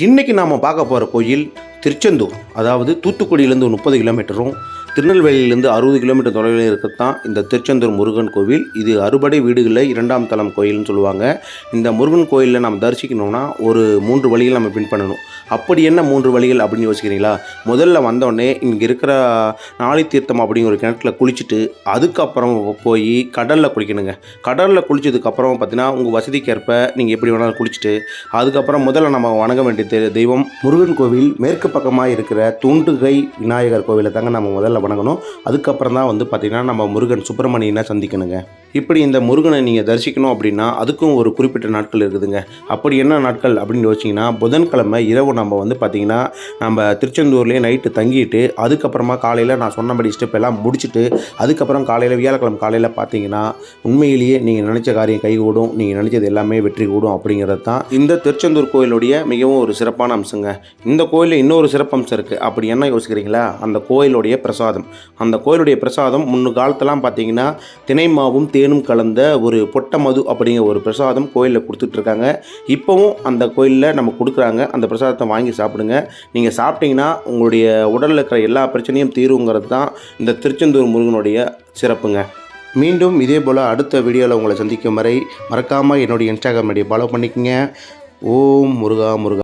இன்றைக்கி நாம் பார்க்க போகிற கோயில் திருச்செந்தூர். அதாவது தூத்துக்குடியிலேருந்து 30 கிலோமீட்டரும் திருநெல்வேலியிலேருந்து 60 கிலோமீட்டர் தொலைவில் இருக்கத்தான் இந்த திருச்செந்தூர் முருகன் கோவில். இது அறுபடை வீடுகளில் 2ஆம் தலம் கோயில்னு சொல்லுவாங்க. இந்த முருகன் கோயிலில் நம்ம தரிசிக்கணும்னா ஒரு 3 வழிகள் நம்ம பின்பற்றணும். அப்படி என்ன 3 வழிகள் அப்படின்னு யோசிக்கிறீங்களா? முதல்ல வந்தோடனே இங்கே இருக்கிற நாளி தீர்த்தம் அப்படிங்கிற ஒரு கிணத்துல குளிச்சுட்டு அதுக்கப்புறம் போய் கடலில் குளிக்கணுங்க. கடலில் குளித்ததுக்கப்புறம் பார்த்தீங்கன்னா உங்கள் வசதிக்கேற்ப நீங்கள் எப்படி வேணாலும் குளிச்சுட்டு அதுக்கப்புறம் முதல்ல நம்ம வணங்க வேண்டிய தெய்வம் முருகன் கோவில் மேற்கு பக்கமாக இருக்கிற துண்டுகை விநாயகர் கோவிலை தாங்க நம்ம முதல்ல வணங்கணும். அதுக்கப்புறம் தான் பார்த்திங்கன்னா நம்ம முருகன் சுப்பிரமணியனை சந்திக்கணுங்க. இப்படி இந்த முருகனை நீங்கள் தரிசிக்கணும் அப்படின்னா அதுக்கும் ஒரு குறிப்பிட்ட நாட்கள் இருக்குதுங்க. அப்படி என்ன நாட்கள் அப்படின்னு யோசிச்சிங்கன்னா, புதன்கிழமை இரவு நம்ம பார்த்திங்கன்னா நம்ம திருச்செந்தூர்லேயே நைட்டு தங்கிட்டு அதுக்கப்புறமா காலையில் நான் சொன்னபடி ஸ்டெப் எல்லாம் முடிச்சுட்டு அதுக்கப்புறம் காலையில் வியாழக்கிழமை காலையில் பார்த்தீங்கன்னா உண்மையிலேயே நீங்கள் நினச்ச காரியம் கைகூடும், நீங்கள் நினச்சது எல்லாமே வெற்றி கூடும் அப்படிங்கிறது தான் இந்த திருச்செந்தூர் கோயிலுடைய மிகவும் ஒரு சிறப்பான அம்சங்க. இந்த கோயிலில் இன்னொரு சிறப்பம்சம் இருக்குது. அப்படி என்ன யோசிக்கிறீங்களா? அந்த கோயிலுடைய பிரசாதம். அந்த கோயிலுடைய பிரசாதம் முன்னு காலத்தெல்லாம் பார்த்தீங்கன்னா தினைமாவும் தேனும் கலந்த ஒரு பொட்ட மது அப்படிங்கிற ஒரு பிரசாதம் கோயிலில் கொடுத்துட்ருக்காங்க. இப்போவும் அந்த கோயிலில் நம்ம கொடுக்குறாங்க. அந்த பிரசாதத்தை வாங்கி சாப்பிடுங்க. நீங்கள் சாப்பிட்டீங்கன்னா உங்களுடைய உடலில் இருக்கிற எல்லா பிரச்சனையும் தீருங்கிறது தான் இந்த திருச்செந்தூர் முருகனுடைய சிறப்புங்க. மீண்டும் இதே போல் அடுத்த வீடியோவில் உங்களை சந்திக்கும் வரை மறக்காமல் என்னுடைய இன்ஸ்டாகிராம் ஐடியை ஃபாலோ பண்ணிக்கங்க. ஓம் முருகா முருகா.